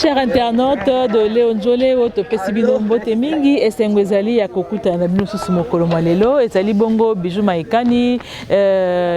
chers internautes de Léon Jolé, Oto Pesibino Mbote Mingi, Esengwezali ya kokuta na bino susu mokolo mwalelo, ezali bongo Bijou Maikani,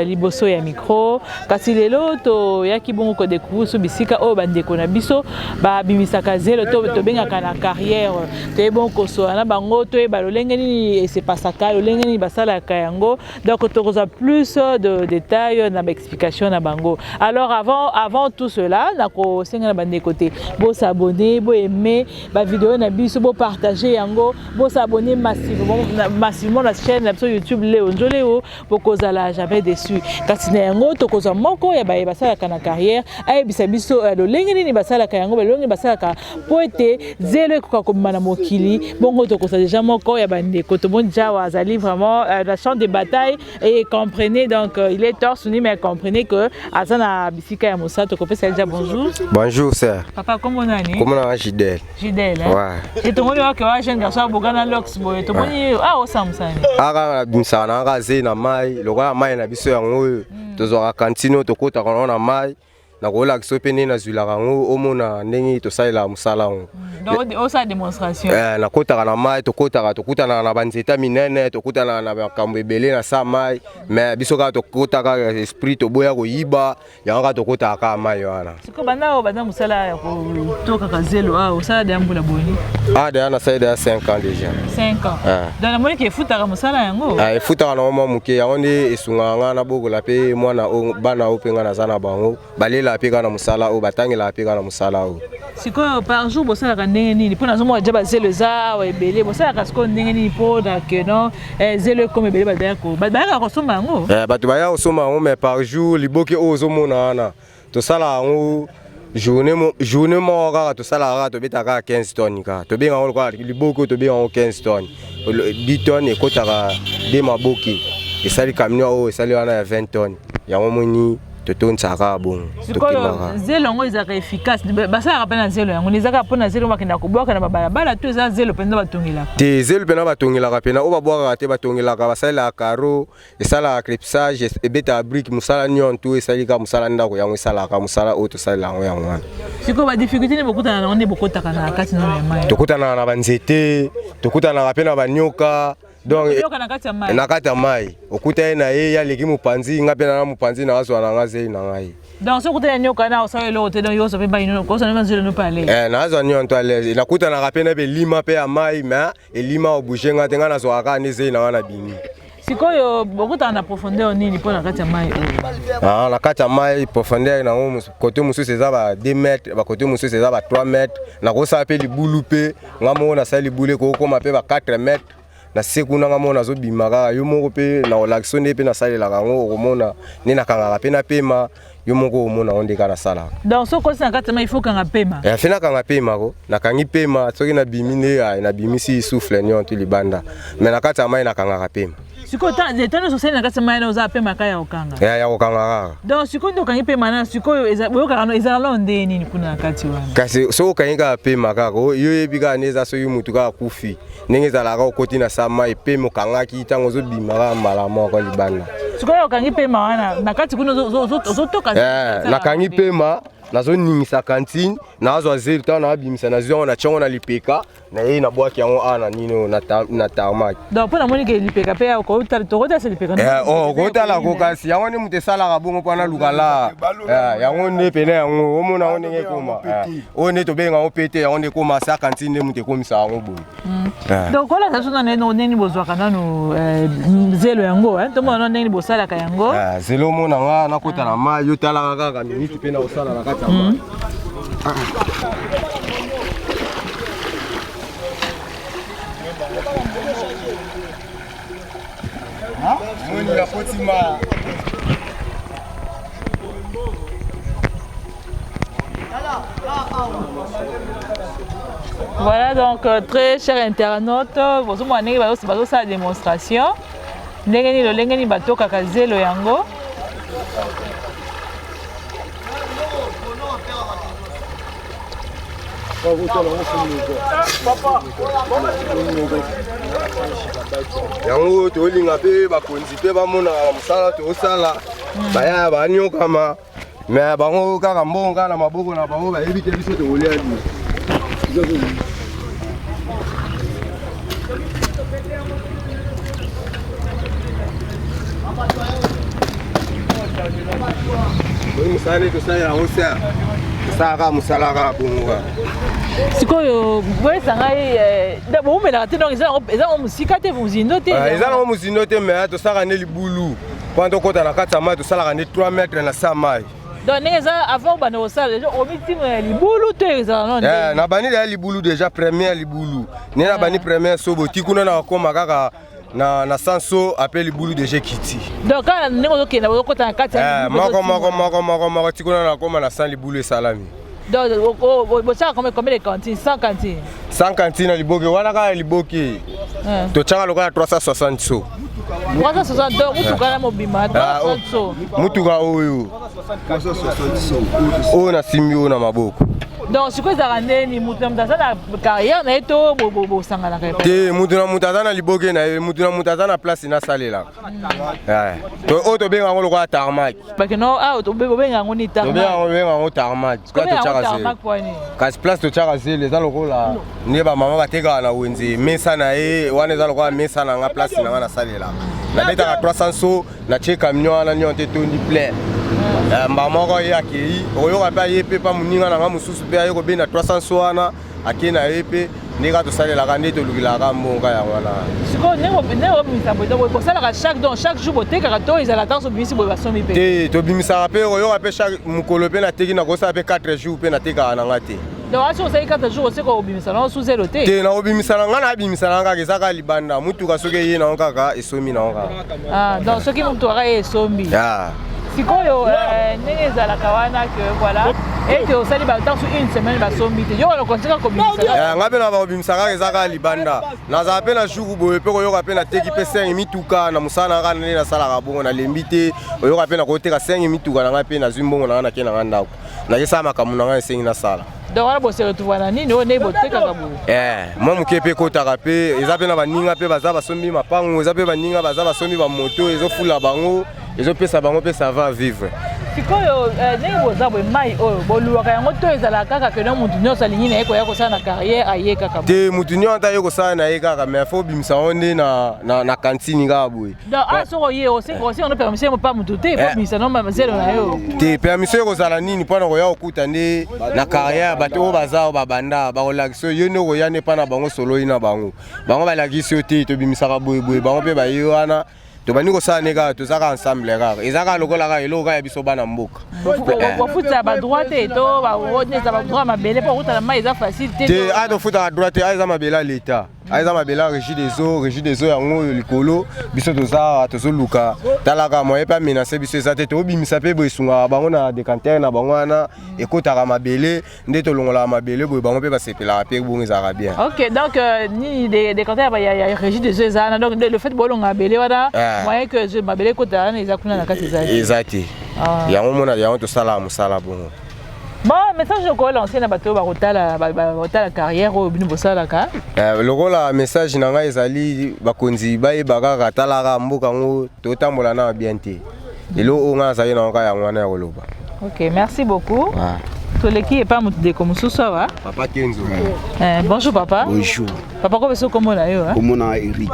liboso ya micro, kasi lelo to yaki bongo ko découvrir so bisika o bandeko na biso, ba bimisaka zelo to bengaka na carrière, to bon koso na bango to e balolenge ni se pasaka, lolenge ni basala kayango, donc to koza plus de détails na explication na bango. Alors avant tout cela, na ko senga na bande côté, bo s'abonner, bo aimer, ba vidéo na biso, bo partager yango, bo s'abonner massivement la chaîne sur YouTube Léon Jolé pour koza la jamais déçu. Kasi na yango to koza moko ya ba basala kana carrière, ay bisa biso lolenge ni basala kayango, lolenge basala ka po ete zelo ko ko mana mokili, bongo to koza déjà moko ya bande côté bon jawa azali vraiment la champ de bataille et comprenez donc il est torse ni mais comprenez que azana bisika ya mosa to ko pesa déjà bonjour. Bonjour sir. Papa comment on est? Comment on est Gidel? Gidel hein. Ouais. Et to moni wa ke wa jeune garçon bogana lox boy to moni ah o samsani. Aga bimsana aga zena mai, loka mai na biso yango to zo kantino to kota na mai. Na kola kisopene na zwila kango omona ndenge to salela musala ngo. Donc o sa démonstration. Na kota na mai to kuta na banzeta minene to kuta na makambo ebele na sa mai mais biso ka to kota ka esprit to boya ko yiba yanga to kota ka mai wana. Siko banda musala ya ko toka ka zelo o sa de ambula boni. Ah de ana saida ya 5 ans déjà. 5 ans. Dans la moni ke futa ka musala yango. Ah futa na mo muke yango ndi esunganga na bogola pe mwana o bana o penga na zana bango balela pe kana musala o batangela pe kana musala o. Siko par jour bosala ka ndenge nini pona zo mo jaba zelo za wa ebele bosala ka siko ndenge nini po da que non zelo comme ebele badaya ko badaya ko soma ngo. Batu baya ko soma ngo mais par jour liboke o zo mona ana to sala ngo journée mo ka to sala ka to betaka 15 tonnes ka to benga ngo kwa liboke to benga ngo 15 tonnes 10 tonnes e kotaka de maboki e sali camion o e sali wana ya 20 tonnes ya moni toto nsaka bon to kimaka zelo ngo ezaka efficace basala rapena zelo yango nizaka pona zelo makina koboka na babala to za zelo penza batongela te zelo pena batongela pena o babwaka te batongela ka basala caro esala crepsage e beta brique musala nyon to esali ka musala ndako yango esala ka musala o to sala yango yango wana siko ba difficulté ne bokutana na onde bokotaka na kati na mai to kutana na banzete to kutana pena banyoka. Donc na kati ya mai okuta na ye ya leki mupanzi ngapena na mupanzi na wazo na ngaze na ngai. Donc so kuta nyoka na osale lo te donc yo so pe ba ino ko so na nzelo no pale. Na wazo nyonto ale na kuta na kapena be lima pe ya mai mais elima obushenga tenga na so aka neze na wana bini. Sikoyo bokuta na profondeur nini pona kati ya mai. Na kati ya mai profondeur na ngo côté mususu eza ba 2 mètres ba côté mususu eza ba 3 mètres na ko sa pe libulu pe ngamo na sa libule ko koma pe ba 4 mètres. Na sekuna ngamona zo bimaka yo moko pe na olaksone pe na salela kango komona ni na kanga pe na pema yo moko omona onde kana sala. Donc so ko sanga tama il faut kanga pema. Fina kanga pema ko na kangi pema soki na bimine na bimisi souffle nyon to libanda mais na kata mai na kanga pema. Siko tano so sena kata mai na uza pema kaya okanga. Ya okanga. Donc siko ndo kangi pema na siko boyoka kano eza londe nini kuna kati wana. Kasi so kangi pema kako yo ebika neza so yumutu ka kufi. Nenge zalaka okoti na sama epemo kangaki tango zo bimaka malamo ko libanda. Sikoyo kangi pema wana na kati kuna zo toka. Na kangi pema nazo ningisa kantine nazo zeli tana abimisa nazo na chongo na lipeka na ye na bwaki yango ana nino na tamaki. Donc pona moni ke lipeka pe ko utali to kota se lipeka. Ko tala ko kasi yango ni mutesala ka bongo pana lukala. Yango ne pene yango omona one nge koma. One to benga opete yango ne koma sa kantine mute komisa yango bo. Donc kola sa suna ne no neni bozwa kana no zelo yango to mona neni bosala ka yango. Zelo mona nga na kota na ma yo tala kaka minute pena osala na kata. Voilà donc très chers internautes, vous avez la démonstration. Ndengeni batoka kazelo yango. Yango tolinga pe bakonzi pe bamona musala to osala baya banyoka ma mais bango kaka mbongo na maboko na bango bayebi te biso tokolia di. Musale tosala osa. Saka musala ka bunga. Sikoyo bwesa ngai d'abord mais la teno eza musika te muzindo te. Eza na muzindo te mais tosala ne libulu. Quand on compte na kata mai tosala ne 3 mètres na sa mai. Donc neza avant bana osala déjà au mitimo ya libulu te eza non. Na bani ya libulu déjà première libulu. Ne na bani première sobo tikuna na koma kaka na sanso appelle libulu déjà kiti. Donc quand ndeko okenda okota na kati ya moko tikuna na koma na san libulu salami. Donc ça combien de cantines 100 cantines. 100 cantines à Liboke wana ka Liboke. To changa lokola 360 so. 360 donc mutuka na mobima 360 so. Mutuka oyo 360 so. O na simio na maboko. Donc ce que ça rende ni mutu na mutazana carrière na eto bo sangana ka. Te mutu na mutazana Liboke na mutu na mutazana place na salela. To o benga ngolo kwa tarmac. Parce no to benga ngoni tarmac. To benga ngoni tarmac. Kwa to chaka kasi place to chaka zele za lokola neba mama bateka na wenze mesa na e wana za lokola mesa na nga place na na salela. Na beta 300 so na che camion na nyonte tondi plein. Mama ko yaki oyo ka pa yepe pa muninga na nga mususu pe ayo ko bena 300 so wana akena yepe ndika to salela ka ndeto lukila ka mbonga ya wana. Siko nego misambo to sala chaque jour boteka ka to izala tanso bimisi bo basomi pe. Te to bimisa pe oyo ka pe chaque mukolo pe na teki na ko sa pe 4 jours pe na teka na ngate. Donc aso sai 4 jours c'est ko bimisa na sous zero te. Te na obimisa na ngana bimisa na ngaka ezaka libanda mutuka soke ye na ngaka esomi na ngaka. Donc soki mutu ara esomi. Sikoyo ndenge ezalaka wana que voilà et que osali ba temps une semaine basomi te yo le conseil ko bimisa. Ngabe na ba bimisa ka ezaka libanda. Na za pe na jour boye pe koyoka pe na teki pe 5 mituka na musana ka na sala ka bongo na lembite oyoka pe na ko teka 5 mituka na ngape na zimbongo na ke na ngandako. Na yesa makamu na nga na sala. Donc on va se retrouver na nini on ebo teka ka bo. Moi mukepe ko taka pe eza pe na baninga pe baza basombi mapango eza pe baninga baza basombi ba moto ezo fula bango ezo pesa bango pe ça va vivre. Sikoyo ndenge bozabwe mai oyo boluwaka yango to ezala kaka ke no mutu nyonso alingi na ye koya kosala na carrière aye kaka te mutu nyonso ata ye kosala na ye kaka mais faut bimisa onde na cantine kaka boye. Donc soko ye osi ono permission mo pa mutu te faut bimisa no mazelo na yo te permission ekozala nini mpona koya kokuta nde na carrière bato oyo baza oyo babanda bakolakisa yo nde koya nde mpa na bango soloi na bango balakisi yo te tobimisaka boyeboye bango mpe baye wana tobandi kosala ne kaka tozaka ensemble kaka ezaka lokola kaka eloko kaka biso bana mboka bafuta badroite to baodneza badroit mabele mpo okutana mai eza facile te tofutaka droite eza mabele ya leta eza mabele ya régie des eaux yango oyo likolo biso tozoluka talaka moye mpe amenace biso eza te tobimisa mpe boye esungaka bango na decantere na bango wana ekotaka mabele nde tolongolaka mabele boye bango mpe basepelaka mpe bongo ezalaka bien. Ok donc nini decantere ya régie des eaux eza wana donc le fait bolonga mabele wana moyen que mabele ekotaka wana eza kuna na kati eza te yango mona yango tosalaka mosala bongo. Bon, message ko lancer na bato ba rotala carrière au binu bosalaka. Lokola message na ngai ezali bakonzi bayeba kaka talaka mboka ngo totambola na bien te. Lelo onga azali na ngai yango wana ya koloba. OK, merci beaucoup. Toleki et pas mutu de comme Sosawa. Papa Kenzo. Bonjour papa. Bonjour. Papa ko beso comment là yo hein? Comment na Eric.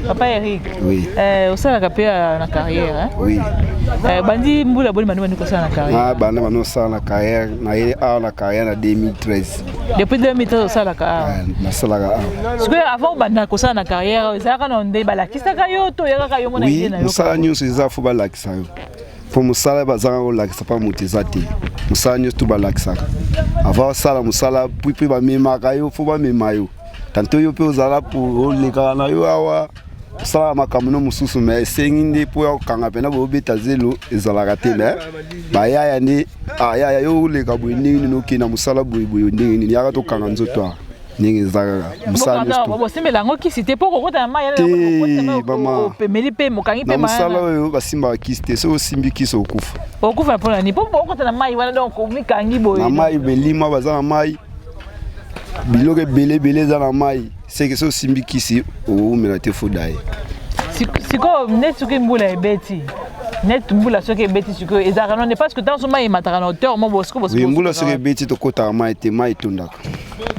Papa Eric. Oui. Osala pe na carrière hein? Oui. Bandi mbula boni manu ko sala na carrière. Ah bana manu sala na carrière na carrière na 2013. Depuis 2013 osala ka. Na sala ka. Parce que avant banda ko sala na carrière ezaka na nde balakisa ka yo to yaka yo mona ide na yo. Oui, musala nyonso eza fo balakisa yo. Pour musala bazanga kolakisa pa muteza te. Musala nyonso to balakisa. Avant sala musala puis ba memaka yo fo ba memayo. Tanto yo pe ozala pour leka na yo awa. Sala makamno mususu mais senginde po ya kanga pena bo beta zelo ezalaka te mais ba yaya ni yaya yo leka bo ndingi no kina musala boy ndingi ni yaka to kanga nzoto ndingi zaka musala nsto bo semela ngo kisite po kokota na mai ya ko pemeli pe mokangi pe mai musala yo basimba kisite so simbi kiso okufa okufa pona ni po kokota na mai wana donc mikangi boy na mai belima bazana mai biloke bele za na mai c'est que so simbi kisi o mena te fodaye siko nesuki mbula ebeti net mbula soki beti siko ezaka non parce que dans ce mai mataka na hauteur mo bosco oui mbula soki beti to kota mai te mai tondaka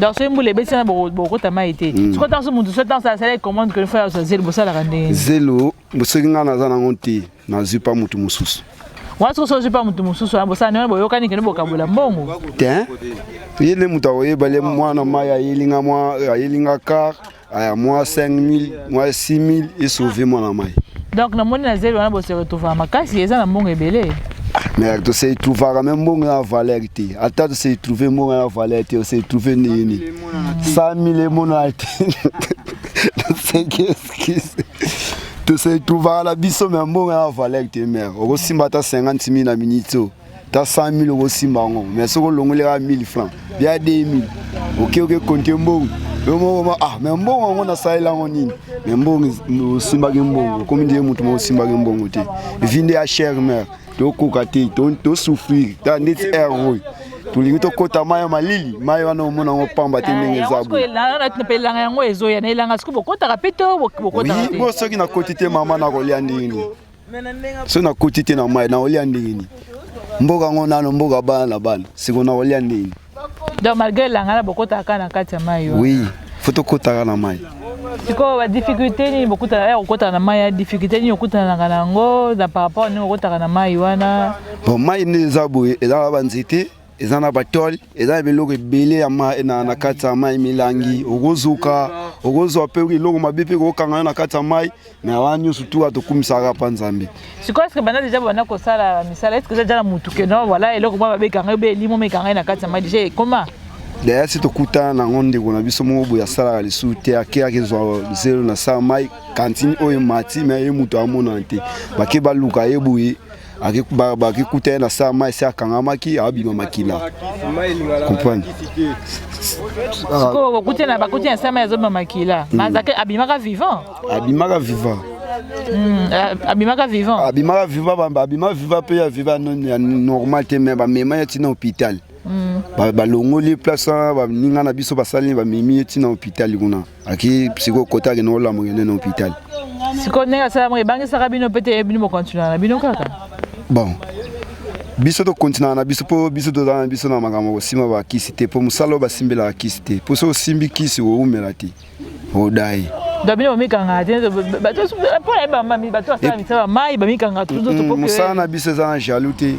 dans ce mbula beti na boko ta mai te siko dans ce mutu so dans ça c'est commande que faut ça zelo bosala kande zelo bosoki nga na zana ngonti na zipa mutu mususu waso so zipa mutu mususu na bosana na boyoka ni kene bokabula mbongo te yele mutu oyebale mwana mai ayelinga car aya moi 5000 moi 6000 et sauver mon amai. Donc na moni na zelo na bo se retrouver makasi eza na mbongo ebele. Mais to se trouver même mbongo na valeur te. Ata to se trouver mbongo na valeur te, se trouver nini. 100000 et mon ate. C'est qu'est-ce to se trouver la biso même mbongo na valeur te mère. Oko simba ta 50000 na minito. Ta 100000 oko simba ngo. Mais soko longolera 1000 francs. Bien 2000. OK compter mbongo. Mais mbongo on a ça là on nini mais mbongo simba mbongo comme dit mutu mo simba mbongo te vinde a cher mère to kokati to souffrir ta net erreur to lingi to kota maya malili maya wana omona ngo pamba te ndenge zabu ko la na pelanga yango ezo ya na ilanga siko bokota kapito bokota te bo soki na kotite mama na kolia ndini so na kotite na maya na kolia ndini mboga ngona no mboga bana siko na kolia ndini. Donc malgré l'angala bokota kana kati ya mai. Oui, faut kota na mai. Siko ba difficulté ni bokota ya kota na mai, difficulté ni okota na kanango da par rapport ni okota na mai wana. Bon mai ni zabu eza banzete, eza na batol, eza beloko belé ya mai na kati ya mai milangi, ogozuka, ogozo pe logo mabepe ko kanga na kati ya mai, na wanyo surtout atokumisaka pa Nzambe. Siko est-ce que bana déjà bana ko sala misala est-ce que déjà na mutuke no voilà eloko ba be kanga be limo me kanga na kati ya mai déjà comment? D'ailleurs si tokuta na ngonde ko na biso mo boya sala le soute akea ke zo zero na sa mai kantini oyo mati me ye mutu amona te. Bake baluka yebuyi aki kuta na sa mai sa kanga maki abima makila. Comprendre? Siko kuta na bakuta na sa mai zo makila. Mazake abimaka vivant. Abimaka vivant. Abimaka vivant. Abimaka vivant abima vivant pe ya vivant non normal te me ba mema ya tina hôpital. Ba longoli place ba ninga na biso basali ba mimi tina hôpital kuna. Aki psycho kota ke no la mo na hôpital. Siko nenga sala mo bangi saka bino pete bino mo continuer na bino kaka. Bon. Biso to continuer na biso po biso to na biso na magamo sima ba kisite po musalo ba simbela kisite. Po so simbi kisi wo umelati. Odai. Dabino mikanga te bato pour les bamba mi bato ça mi ça mai ba mikanga tout pour que musana biso za jaloute.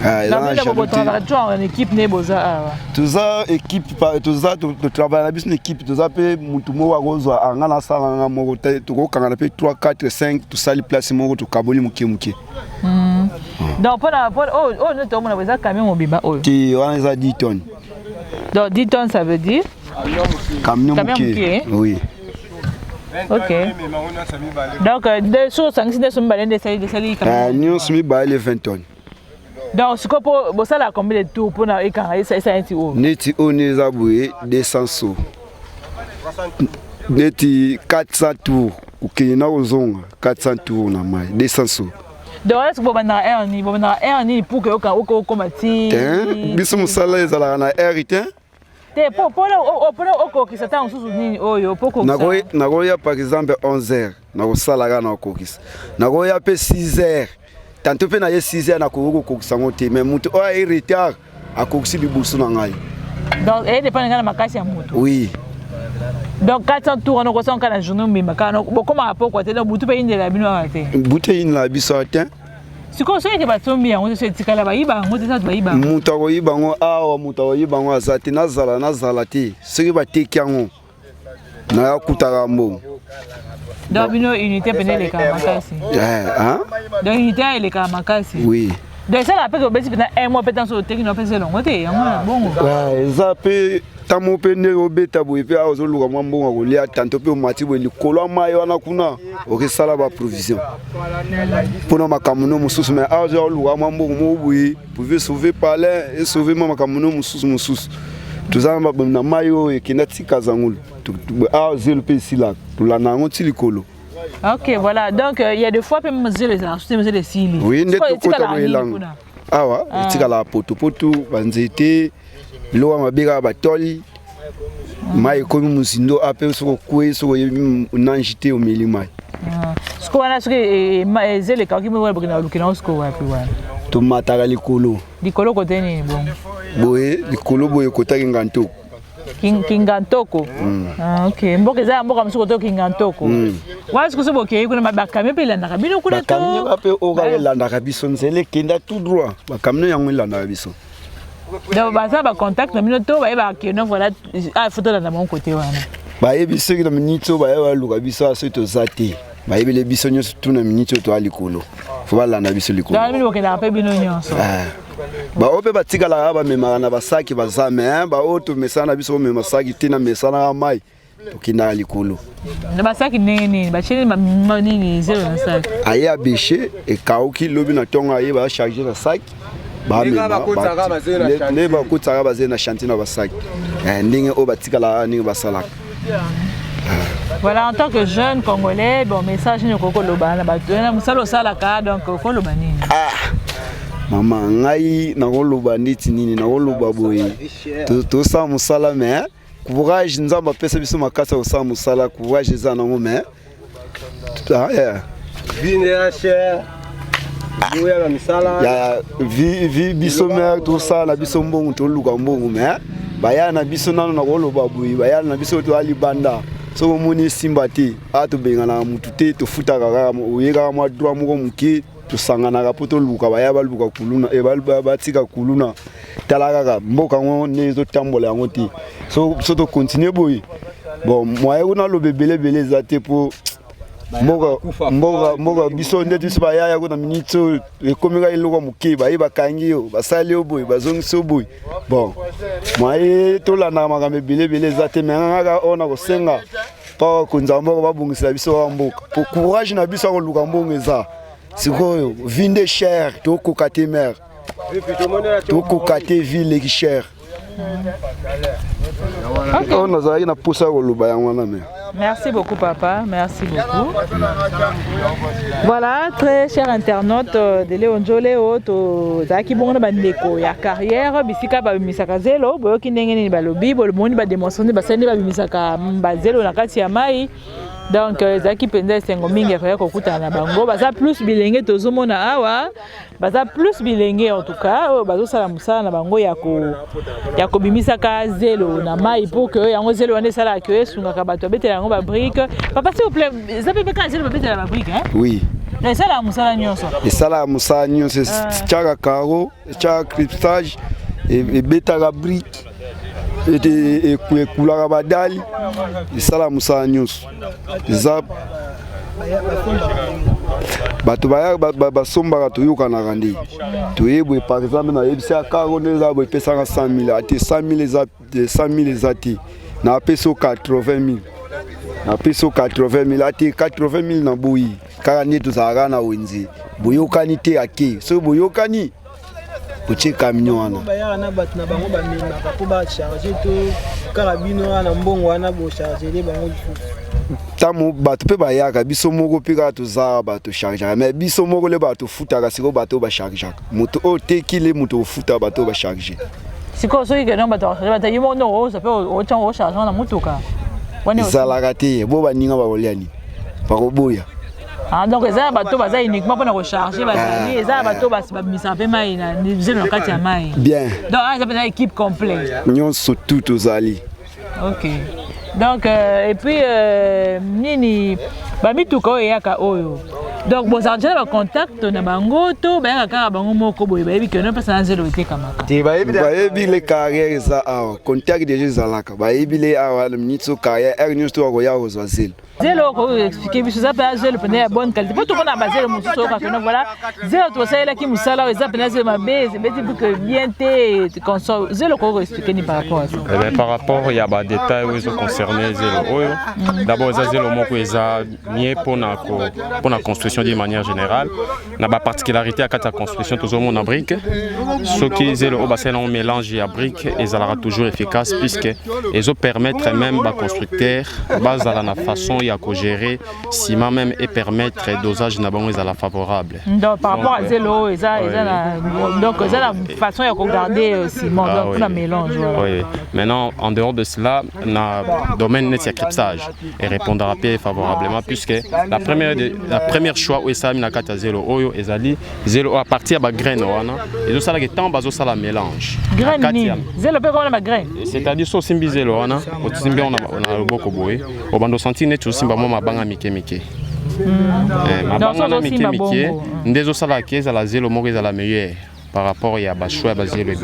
Là on travaille en équipe ne boza. Tuza équipe tuza to travailler na biso équipe tuza pe mutu mo wa gozo anga na sala nga mo to ko kanga pe 3 4 5 to sali place mo to kaboli muke. Donc pour nous to mona boza camion mobimba oh. Qui on a 10 tonnes. Donc 10 tonnes ça veut dire camion muke. Oui. OK. Donc de choses sanctionnées sont balé de sali camion. Nous sommes balé 20 tonnes. Donc ce que pour ça la combien de tours pour na ekanga ça neti o. Neti o ne zaboué 200 so. Neti 400 tours. Ukina ozonga 400 tours na mai 200 so. Donc est-ce que bobana ni pour que oko komati. Biso musala ezala na RT. Te pour qui s'attend sous nini oyo poko. Nagoya par exemple 11h na osala na kokisa. Nagoya pe 6h. Tantôt pe na 6h na ko kokisa ngote mais mutu o a retard a kokisi bibusu na ngai. Donc et dépend ngana makasi ya mutu. Oui. Donc 400 tours on ko sonka na journée mbimba kana bokoma apoko te donc mutu pe indela bino ate. Mutu indela biso ate. Siko so yeke batombi yango se tikala bayiba yango te sa bayiba. Mutu ko yiba ngo awa mutu ko yiba ngo azati nazala te. Soki bateki yango na yakutaka mbongo. Donc bino unité penele ka makasi. Donc unité ele ka makasi. Oui. Donc ça la pe ko beti pena un mois petan so teki no pese longo te yango bongo. Ça pe tamo pe ne obeta bo pe azo luka mbongo ko lia tanto pe mati bo likolo mai wana kuna okesala ba provision. Pona makamuno mususu me azo luka mbongo mo bui pouvez sauver parler et sauver makamuno mususu. Tuzama na mayo ekinati zangulu. Azo le pe sila. Tulanango tilikolo. OK, voilà. Donc il y a des fois peut mesure les sili. Oui, ndeko kota boelang. Awa, tika la poto banzete, loa mabega batoli. Mai komi musindo ape soko kwe soko nanjite o milima. Ce Siko wana soki ezele kaki mo wala bokina lukina osiko wapi wana. To mataka likolo. Likolo kote nini bon? Boye likolo boye kota Kingantoko. Kingantoko. Ah OK. Mboka za mboka msuko to Kingantoko. Wana siko sobo ke kuna bakame pe landa bino kuna to. Bakame bape oka landa biso nzele kenda tout droit. Bakame yango landa biso. Donc baza ba contact na bino to ba yeba ke non voilà ah photo landa mon côté wana. Ba yebi soki na minito ba yeba luka biso aso to zate. Ba yebi le biso nyonso tuna minito to alikolo. Faut ba landa biso likolo. Donc bino okenda pe bino nyonso. Ba ope batikala ba memaka na basaki bazame ba oto mesana biso mema saki tina mesana mai tokina likolo. Na basaki nini ba chini nini zero na saki. Aye abéché et kauki lobi na tonga aye ba charger na saki. Ba mema ne ba kutaka bazé na chantier na basaki. Ndinge o batikala ninge basalaka. Voilà, en tant que jeune Congolais, bon message ni koko loba na bato na musalo sala ka donc koko loba nini. Mama ngai na koloba nditi nini na koloba boye. To sa musala mais courage nzamba pesa biso makasa o sa musala courage za na ngome. Vine ya cher. Boya la misala. Ya vi biso mer to sa na biso mbongo to luka mbongo mais baya na biso nano na koloba boye baya na biso to ali banda. So moni simbati atu bengana mutu te to futa kaka oyeka mwa droit moko muke to sangana ka poto luka baya ba luka kuluna e ba tika kuluna talaka mboka ngo nezo tambola yango ti so to continuer boy bon moi ona lo bebele zate po mboka biso ndeti so baya ya ko na minito e komika iloko muke ba iba kangi yo basali boy bazongi so boy bon moi to la na makambe bele zate menga ona ko senga pa kunzamba ba bungisa biso wa mboka po courage na biso ko luka mbongo eza sikoyo vinde cher to ko kate mer to ko kate ville qui cher on a zaï na poussa ko luba ya wana me. Merci beaucoup papa, merci beaucoup. Voilà, très chers internautes de Léon Njoleo to zaki bongo ba ndeko ya carrière bisika ba misaka zelo boyo kindenge ni balobi bo moni ba démonstrer ba sende ba misaka mbazelo na kati ya mai. Donc zaki penza sengo mingi ya kokuta na bango baza plus bilenge tozomona awa baza plus bilenge en tout cas bazo sala musala na bango ya ko bimisaka zelo na mai pour que yango zelo wane sala que sunga ka bato betela yango ba brique papa s'il vous plaît zape beka zelo betela ba brique hein Oui. Na sala musala nyonso Et sala musala nyonso tchaka karo tchaka cryptage et beta la brique et kula badali et sala musala nyonso zap bato ba somba to yoka na randi to yebwe par exemple na yebisa karo neza bo pesa 100 000 ati 100 000 ezati na peso 80 000 na peso 80 000 ati 80 000 na boyi kaka ndeto zaka na wenzi boyokani te ake so boyokani poche camion wana bayaka na bato na bango bamemaka po ba charger to karabino wana mbongo wana bo charger bango tamo bato pe bayaka biso moko pika to za bato charger mais biso moko le bato futaka siko bato ba charger moto o tekile moto futa bato ba charger siko so ike no bato charger yimo no o sape o chango charger na mutuka wane zalaka te bo baninga ba oliani pa koboya. Ah donc ça bateau baza uniquement pour recharger bazali ça bateau bas misa pe mai na zelo na kati ya mai. Bien. Donc ça peut être équipe complète. Nyonso tout aux ali. OK. Donc et puis nini ba mituka yaka oyo. Donc bon ça déjà ba contact na bango to ba yaka bango moko boye ba yebi que non pas ça zelo te kamaka. Ti ba yebi le carrière za awa contact déjà zalaka ba yebi le awa le minito carrière nyonso to ko ya ko zelo. Zelo ko expliquer biso za pa zelo pene ya bonne qualité. Pour tout on a basé le mususo ka que voilà zelo to ça là qui musala za pene zelo mabe c'est pour que bien te console zelo ko expliquer ni par rapport à ça. Eh bien, par rapport il y a des détails où ils ont concerné zelo. D'abord za zelo moko eza mieux pour la construction construction d'une manière générale. La particularité à la construction, tout le monde en brique. Ce qui est le bassin on mélange à brique et ça sera toujours efficace puisque ils permettent même aux constructeurs base à la façon il y a qu'à gérer ciment même et permettre dosage n'a bon la favorable. Donc par rapport à zélo donc c'est la façon il y a qu'à garder ciment donc la mélange. Oui. Maintenant en dehors de cela, le domaine net éclipsage et répondra favorablement puisque la première choix où ça mina kata zélo oyo ezali zélo à partir de graine wana et ça la temps bazo ça la mélange. Graine ni zélo pe comme la graine. C'est-à-dire so simbi zélo wana o simbi on a le boko boy o bando senti net simba mo mabanga mike mike. Mabanga mike mike ndezo sala keza la zélo mo la meilleure par rapport à Bachoua et Basile.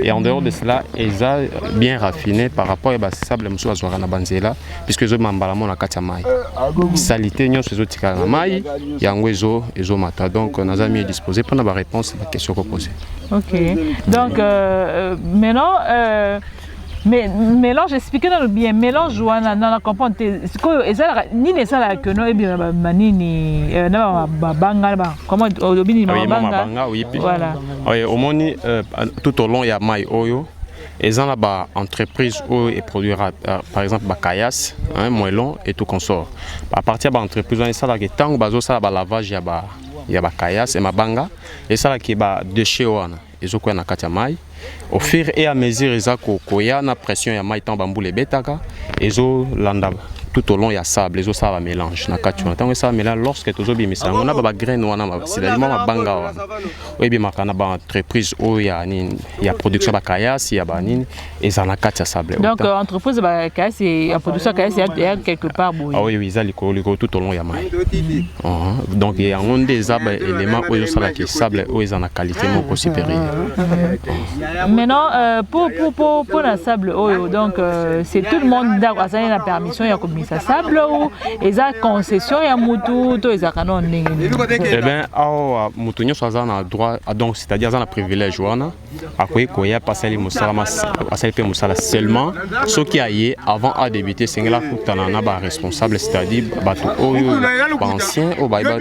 Et en dehors de cela, ils ont bien raffiné par rapport à Sable Moussou Azouarana Banzela, puisque ils ont mambalamon la Katamai. Salité, nous sommes tous les Maï, Yangwezo et Zomata. Donc, nous avons mis disposé pour la réponse à la question posée. Ok. Donc, maintenant, mélange, expliquez nous bien, mélange ou dans la compote, ni les salades que nous bien manini, banga, comment au bini banga, oui, voilà. Oui, au moins tout au long il y a maï oyo, et en là entreprise où et produira par exemple bakayas, moellon et tout consort. À partir de l'entreprise on est ça là que tant bazo ça ba lavage il y a bakayas et mabanga et ça là qui ba déchets wana. Ils ont na katia mai au fur et à mesure ils ont koya na pression ya mai tant bambou les betaka ils ont landa tout au long il y a sable ils ont ça va mélange na katia tant que ça mélange lorsque tous obi misa on a ba graine wana c'est à dire ma banga wana oui bien makana ba entreprise où il y a production ba kayas il y a ba nini et ça na katia sable donc entreprise ba kayas et production kayas il y a quelque part boy ah oui ils ont tout au long il y a mai donc il y a un des éléments où ils ont ça qui sable où ils ont la qualité beaucoup supérieure. Maintenant, pour la sable, donc c'est tout le monde d'accord à la permission, il y a comme ça sable ou ils ont concession, il y a moutou, ils ont canon. Eh bien, à moutou, nous avons droit, donc c'est-à-dire qu'ils ont un privilège, à quoi il y a passé les moussala seulement, ce qui a eu avant à débuter, c'est que là, il y a un responsable, c'est-à-dire bateau ancien, au baïba,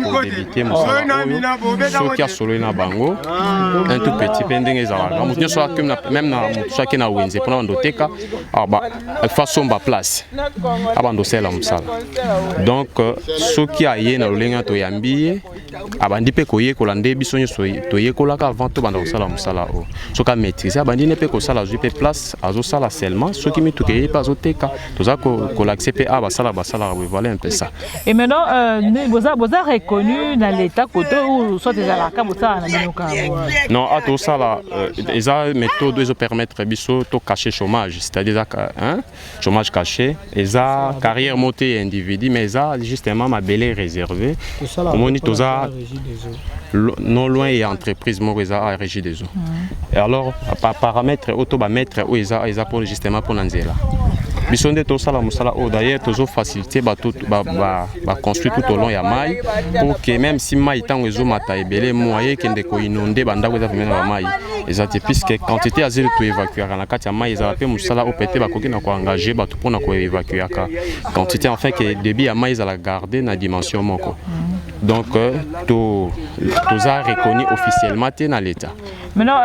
pour débuter moussala, ce qui a solo na bango, un tout petit pendant les arabe. Nous sommes même chacun a ouinze pour nous teka, façon ba place, abando sela moussala. Donc ce qui a eu na lolenga to yambi, abandi pe koye kolande bisonyo to ye kolaka avant to bando sala moussala o. Ce qui a maîtrisé abandi ne pe ko sala jupe place azo sala seulement, ce qui me touke pas azo teka, to za ko l'accepter aba sala voilà un peu ça. Et maintenant vous avez reconnu dans l'état côté où soit des alaka vous ça na binoka. Non, à tout ça là, ils ont méthode ils permettre biso to cacher chômage, c'est-à-dire chômage caché, ils ont carrière montée individu mais ils ont justement ma belle réservée. Au moins tout ça non loin et entreprise moi ils ont régie des eaux. Et alors par paramètre automètre où ils ont pour justement pour nanzela. Bisonde to sala musala o d'ailleurs toujours faciliter construire tout au long ya mai pour que même si mai tant ezo mata ebele moyen kende ko inonder banda ko za famena ba mai ezati puisque quantité à zéro to évacuer na kati ya mai ezala pe musala o pété ba koki na ko engager ba tout pour na ko évacuer ka quantité enfin que débit ya mai ezala garder na dimension moko donc tout ça reconnu officiellement dans l'état. Maintenant,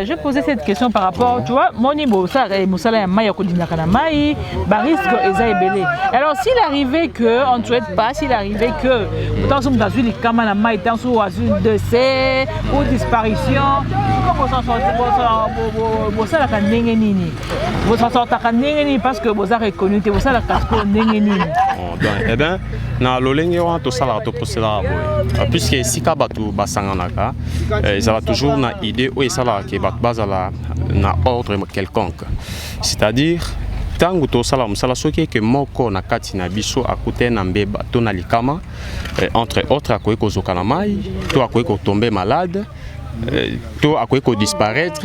je posais cette question par rapport, tu vois, mon niveau, ça, Moussala Maya Kodinakana Maï, risque Eza Ebele. Alors, s'il arrivait que, on ne souhaite pas, s'il arrivait que, dans une azul, Kamana Maï, dans une azul décès ou disparition, comment s'en sortir, vous savez, la Kandengenini. Vous s'en sortez à Kandengenini parce que vous avez reconnu, vous savez, la Kaspo Nengenini. Eh bien, na lolenge wa to sala to procédure puisque si ka batu basanganaka ça va toujours na idée ou sala ke bat bazala na ordre quelconque, c'est-à-dire tangu to sala musala soki ke moko na kati na biso akute na mbeba to na likama entre autres akoyi kozoka na mai to akoyi ko tomber malade to akoyi ko disparaître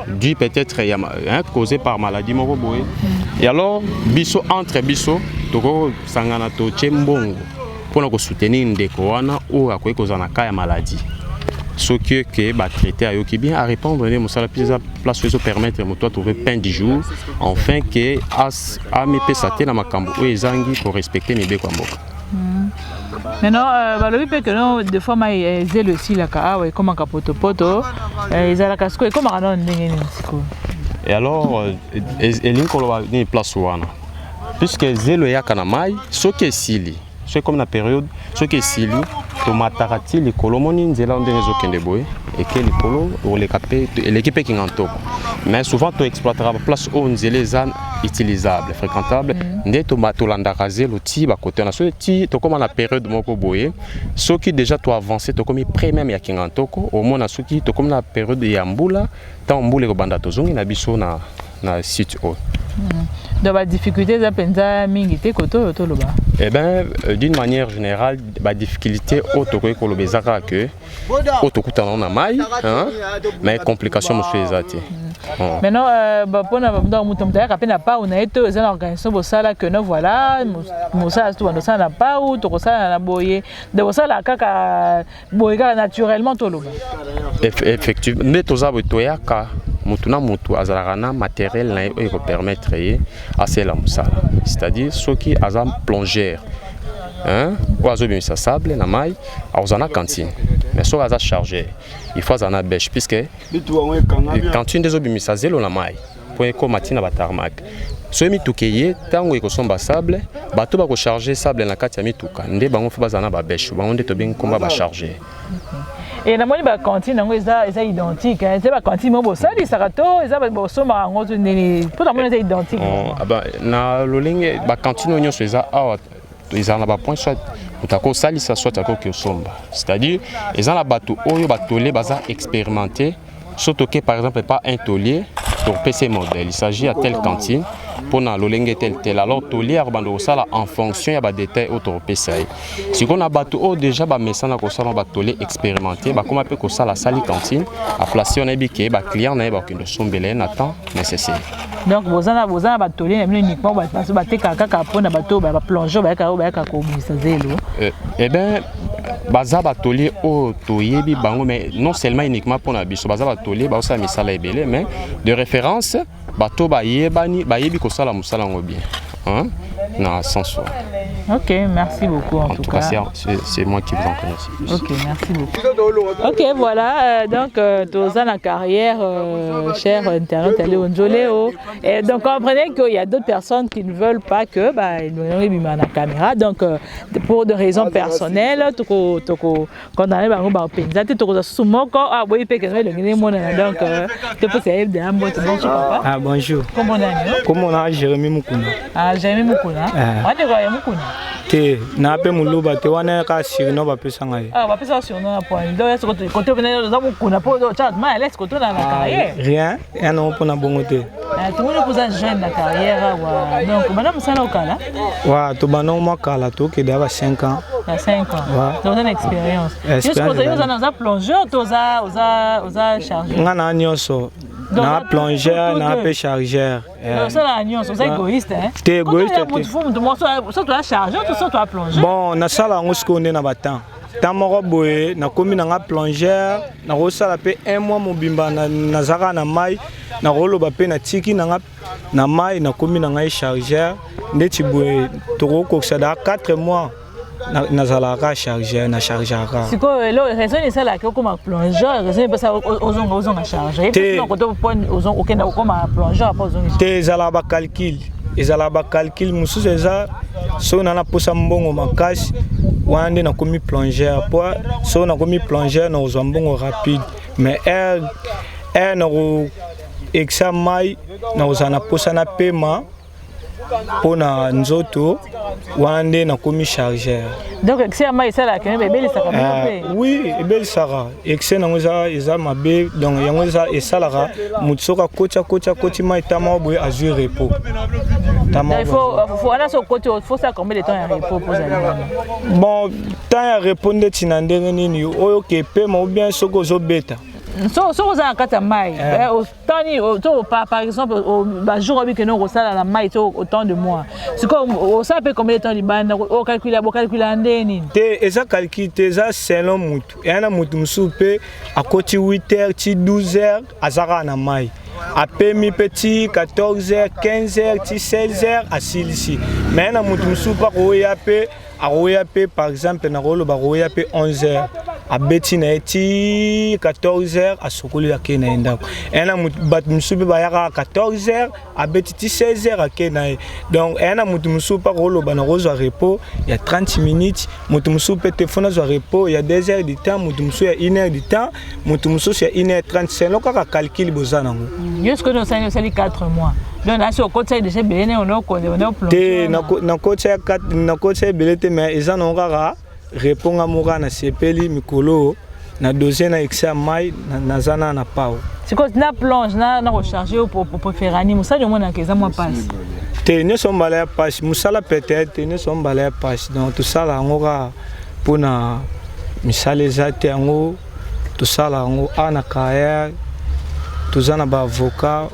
dû peut-être causé par maladie moko boye. Et alors biso entre biso toko sangana to chembongo pour nous soutenir ndeko wana ou akoyi kozana ka ya maladie. Ce que va traiter à yoki bien à répondre les musala place où permettre moto trouver pain du jour enfin que a me pesaté na makambo ou ezangi pour respecter mes beko mboka. Maintenant, balobi pe que non des fois mai zelo aussi la ka ouais comme un capoto poto ils a la casco et comme on ndenge ni siko. Et alors elinkolo ni place wana. Puisque zelo ya kana mai soki esili. C'est comme la période soki esili to matarati les kolomoni nzela ndenge zokende boye et que les colo ou les capé l'équipe qui ngantoko. Mais souvent tu exploiteras place où nzela za utilisable, fréquentable, ndé to matolanda raser l'outil ba côté na so ti to comme la période moko boye, soki déjà to avancé to comme près même ya kingantoko, au moins na soki to comme la période ya mbula, tant mbula ko banda to zongi na biso na site haut. Donc la difficulté ça penza mingi te koto to loba. Eh ben d'une manière générale, la difficulté auto ko ko lobezaka que auto kutana na mai, hein, mais complication mo faisati. Maintenant pona ba muto mutaka pena pa on a été aux organisation bo sala que no voilà mosala tout ça na pa ou to sala na boye de sala kaka boye naturellement to loba. Effectivement, mais to za bo toyaka mutuna mutu azalaka na matériel na e ko permettre à cela musala. C'est-à-dire ceux qui azam plongeur hein ou azobimisa sable na mai azana cantine. Mais so aza chargé, il faut azana bêche puisque cantine des obimisa zelo na mai pour ko matina batarmak. So mitukeye tango ko somba sable, bato ba ko charger sable na kati ya mituka. Nde bango faut bazana ba bêche, bango nde to bien komba ba charger. Et na moni ba cantine ngo eza identique, c'est ba cantine mo bo sali sarato, eza ba bo soma ngo to nene, pour ta moni eza identique. Ah bah na lolinge ba cantine onyo so eza awa ils en ont point soit utako sali ça soit utako ke somba. C'est-à-dire ils en la bato oyo batolé baza expérimenté, surtout que par exemple pas un taulier pour PC modèle, il s'agit à telle cantine pour na lolenge tel alors taulier arbando sala en fonction ya ba détail autour PC. Si qu'on a bato o déjà ba mesana ko sala ba taulier expérimenté ba comment peut ko sala sali cantine à placer on a biké ba client na ba kindo sombele na temps nécessaire. Donc bozana ba taulier uniquement ba parce ba teka kaka pona bato ba plongeur ba ka ko bisa zelo. Eh ben baza ba taulier o toyebi bango mais non seulement uniquement pour na biso baza ba taulier ba osa misala ebele mais de référence bato ba yebi ko sala musala ngo bien hein na sens. OK, merci beaucoup en tout cas. C'est moi qui vous en connais. OK, merci beaucoup. OK, voilà donc toza na carrière cher internet aller Onjoléo et donc comprenez qu'il y a d'autres personnes qui ne veulent pas que ils nous la caméra donc pour des raisons personnelles toko quand on arrive à penza toko sumoko ah oui pe que le mona donc tu peux essayer de bonjour papa. Ah bonjour. Comment on a Comment on a Jérémy Mukuna. Ah Jérémy Mukuna. On te voit Mukuna. Te na pe muluba te wana ka sirino ba pesa ngai. Ah ba pesa sirino na point. Donc est-ce que côté venir dans Mukuna pour chat mais laisse côté na carrière. Rien, ya no pona bongo te. Tu veux poser jeune la carrière wa donc madame sana okala. Wa to bana mo kala to ke da ba 5 ans. 5 ans. Donc une expérience. Juste pour ça vous en plongeur oza chargeur. Ngana nyoso. Na plongeur na pe chargeur. Ça la nuance, c'est égoïste hein. T'es égoïste. Ça tu as chargeur, tout ça tu as plongeur. Bon, na sala ngosiko ne na batan. Tamoro boye na komi na nga plongeur, na rosala pe 1 mois mobimba na zaka na mai, na roloba pe na tiki na nga na mai na komi na nga chargeur, ndeti boye to ko ça 4 mois. Na zalaka chargeur na chargeur. C'est quoi le raison c'est ça là que comme plongeur, raison parce aux chargeur. Et puis quand on point aux aucun comme plongeur pas aux. Te zalaba calcul. Ezalaba calcul mususu eza so na posa mbongo makasi wande na komi plongeur po so na komi plongeur na ozwa mbongo rapide mais na ro examen na ozana posa na paiement pona nzoto wande na komi chargeur. Donc excès mai ça là que bébé ça comme oui bébé ça excès na ngoza eza mabe donc yango eza esalara mutsoka kocha mai tama boy azur repos. Il faut aller sur côté faut ça combien de temps à repos pour ça. Bon temps à répondre tinandere nini oyo ke pema ou bien soko zo beta. So vous en kata mai autant par exemple au jour où que nous resala la mai autant de mois c'est comme ça peut combien de temps libanda au calculer ndeni te eza calcul te eza selon mutu yana mutu msupe à côté 8h ti 12h azaka na mai après mi petit 14h 15h 16h asilisi mais na mutu musupa roya pe par exemple na rolo ba roya pe 11h abeti na eti 14h asokoli ake na ndako ena mutu bat musupa ba yaka 14h abeti 16h ake na donc ena mutu musupa rolo ba na rozo repos il y a 30 minutes mutu musupa téléphone zo repos il y a 2 heures de temps mutu musu ya 1 heure de temps mutu musu ya 1h30 c'est là ka calcul bozana ngo jusque nous ça 4 mois donc là sur côté déjà belé on plongé na côté belé mais ils en ont rara répond à moura na sepeli mikolo na dosé na excès mai na zana na pao c'est quoi na plonge na recharger pour faire animer ça du moins na keza moi passe te ne sont balé passe musala peut-être ne sont balé passe donc tout ça là ngora pour na misale zate ngo tout ça là ngo ana kaya tout ça na ba avocat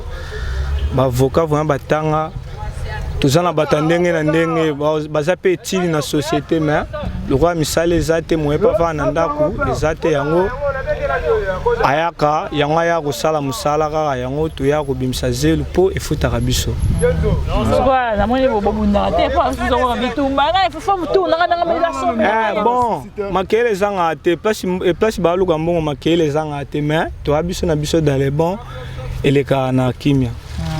vraiment batanga tout ça na batandenge na ndenge baza pe tili na société mais le roi misale zate mo pas va na ndaku ezate yango ayaka yango ya ko sala musala ka yango to ya ko bimisa zelu po efutaka biso quoi na moni bobu na te po so ko bitumba na faut tout na mela so bon makele zanga te place ba luka mbongo makele zanga te mais to abiso na biso dans les bons et les cas na kimia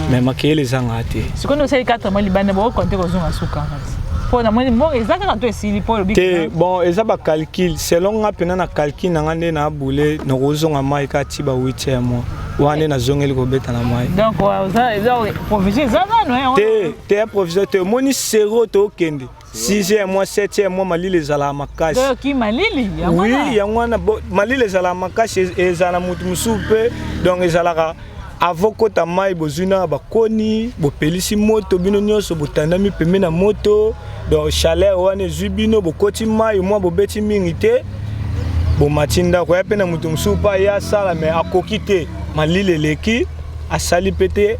mais makele zanga te ce qu'on sait 4 mois libane bo compter ko zonga suka pour na moni bon ezaka na to esili pour le te bon ezaba calcul selon nga pena na calcul na ngande na boule na kozonga mai ka tiba 8e mois wane na zongeli ko beta na mai donc ça provision ça non te provision te moni zéro to kende 6e mois 7e mois malile zala makasi donc ki malili oui yangwana malile zala makasi ezana mutu musupe donc ezalaka avoko ta mai bozuna bakoni bopelisi moto bino nyonso botandami pembe na moto donc chaleur wane zubino bokoti mai moi bobeti mingi te bomatinda ko yapena mutu musupa ya sala mais akokite malile leki asali pete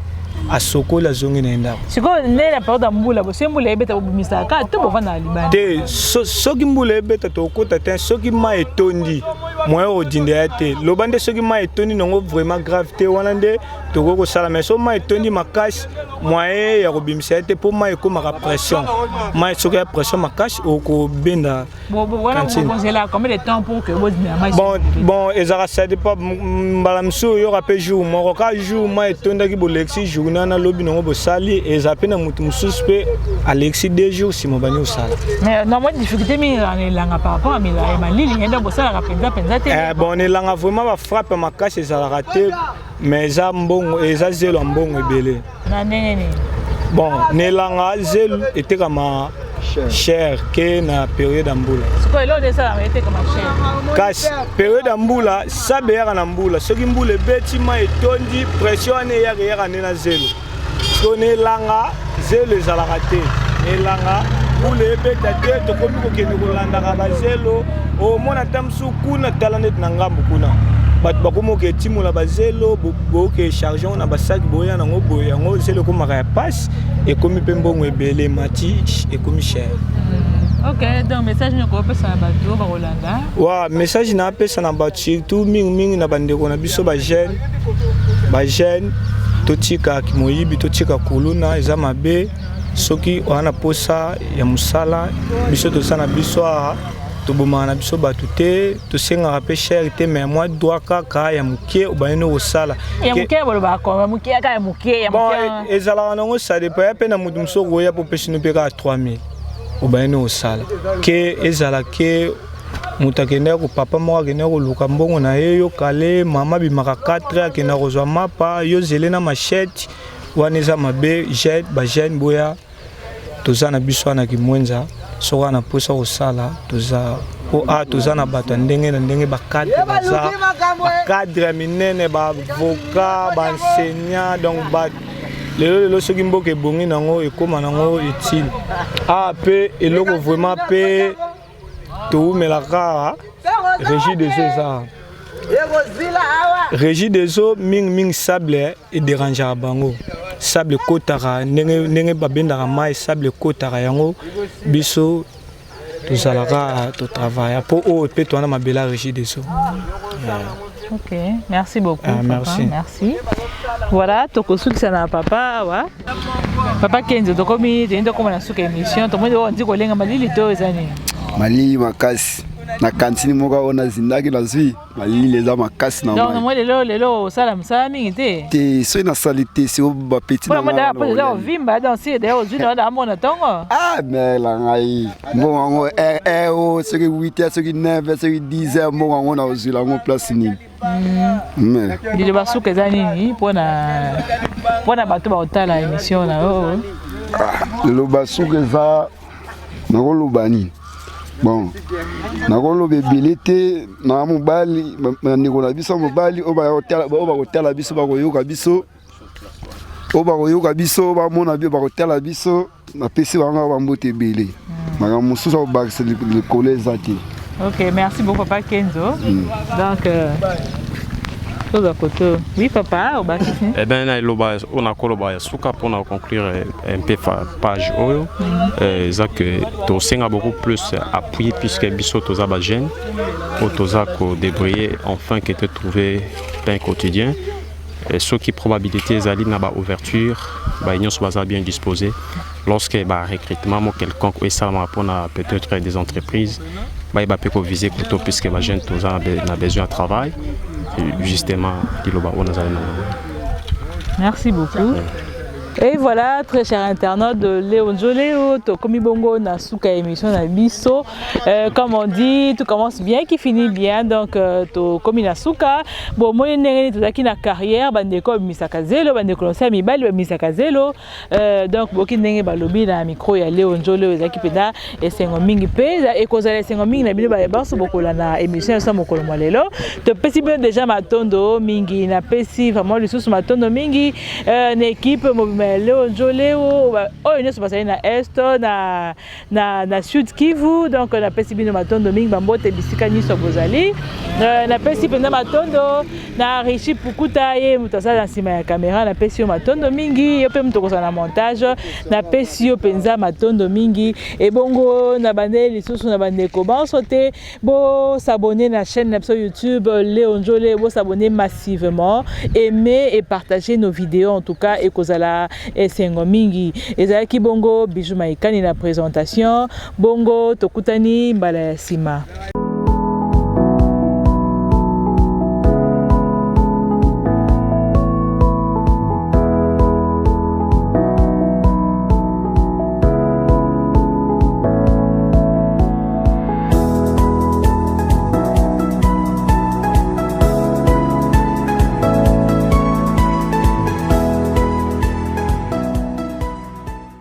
asokola zongi na ndako siko ne la période mbula bo sembula ebeta bobimisa ka to bovana libana te soki mbula ebeta to kota te soki mai etondi moyo odinde ya te lobande soki mai etondi nongo vraiment grave te wana nde to ko sala mais so mai etondi makasi moyen ya kobimisa te po mai ko maka pression mai soki ya pression makasi oko benda voilà on là combien de temps pour que vous mai bon ezara ça dépend balamso yo rappel jour moko ka jour mai etonda ki bolexi jour na lobi nongo bosali ezapena mutu mususu pe alexi 2 jours si mobani osala mais normalement difficulté mi langa par rapport à mila malili ngenda bosala penza te bon ne langa vraiment ba frappe makasi ezala raté mais za mbongo eza zelo mbongo ebele na nene bon ne langa zelo était comme cher que na période mbula siko elo de ça était comme cher kasi période mbula sabe ya na mbula soki mbula beti mai tondi pression ne ya na zelo so ne langa zelo ezala raté ne langa mbula ebeta te to komi ko kende kolanda ka bazelo o mona tamsu kuna talane na ngambu kuna bat bakomo ke timula bazelo bo ke chargeon na basaki boya na ngo boya ngo zelo ko maka passe et komi pembongo ebele mati et komi cher. OK, donc message ne ko pesa bato ba Rolanda. Wa message na pesa na bato surtout mingi na bandeko na biso ba jeune totika kimoyibi totika kuluna eza mabe soki wana posa ya musala biso to sana biso toboma na biso batu te tosenga rapé cher te mais moi droit kaka ya mukie obaneno osala ya mukie boloba ko mukie ka ya mukie ya mukie ezala nango ça dépend pe na mutu msoko ya popesino pe ka 3000 obaneno osala ke ezala ke mutakende ko papa mo akende ko luka mbongo na yo kale mama bimaka 4 akenda kozwa mapa yo zelena machette waneza mabe jet ba jeune boya tozana biso na kimwenza soka na posa osala toza po toza na bato ndenge na ndenge cadre minene ba avocat ba enseignant donc ba lelo soki mboka ebongi nango ekoma nango utile pe eloko vraiment pe toumelaka régie des eaux régie des eaux ming sable et dérangeara bango sable kotaka ndenge babendaka mai sable kotaka yango biso tozalaka to travailler pour pe toana mabela régie des eaux. OK, merci beaucoup. Merci. Merci. Voilà, tokosukisa na papa wa. Papa Kenzo tokomi tendo koma na suka émission, tomondi on dit kolenga malili to ezani. Malili makasi. Na kantini moka ona zindaki na zwi malili eza makasi na donc moi lelo sala msala mingi te te so na salite si o ba petit na moi po za vimba dans si de ozwi na mona tongo mais la ngai mbongo o ce que 8h ce que 9h ce que 10h mbongo na ozwi la ngo place ni mais dile basuka ezani pona bato ba otala émission na o le basuka za na ko lobani. Bon, nakolo bebilité na mobali ndeko na biso mobali oba hôtel biso ba koyoka biso oba koyoka biso ba mona bio ba hôtel biso na pesi banga ba mbote belé maka mususa ba le collège zati. OK, merci beaucoup papa Kenzo. Donc oui papa, eh bien on a collaboré souka pour conclure un peu page oyo ça que to senga beaucoup plus appuyé puisque biso toza ba jeune ou toza ko débrouiller enfin que te trouver pain quotidien et ce qui probabilité zali na ba ouverture ba union soit bien disposé lorsque ba recrutement mo quelconque et ça pour peut-être des entreprises ba peut ko viser plutôt puisque ba jeune toza na besoin de travail. Justement, merci beaucoup. Et voilà, très chers internautes de Léon Joléo, Tokomi Bongo, Nasuka émission na biso. Comme on dit, tout commence bien, qui finit bien. Donc, Tokomi Nasuka. Bon, moi, je suis na carrière, bandeko misakazelo, bandeko lonsa mibali misakazelo. Donc, boki ndenge balobi na micro ya Léon Joléo, ezaki pena esengo mingi peza et kozala esengo mingi na bino ba baso bokola na émission ya mokolo mwalelo. To pesi bien déjà matondo mingi na pesi vraiment lisusu matondo mingi na équipe Léon Joléo, on se passe na Est, na Sud Kivu, donc on a pesi bino matondo mingi bambote bisika niso bozali. Na pesi pena matondo na Richi Pukuta ye mutasa na sima ya caméra na pesi matondo mingi, yo pe mutoko na montage, na pesi yo penza matondo mingi et bongo na bande lisusu na bande ko ba sauter bo s'abonner na chaîne na YouTube Léon Joléo, bo s'abonner massivement, aimer et partager nos vidéos en tout cas et kozala esengo mingi ezalaki bongo Bijou Maïkani na présentation bongo tokutani mbala ya sima.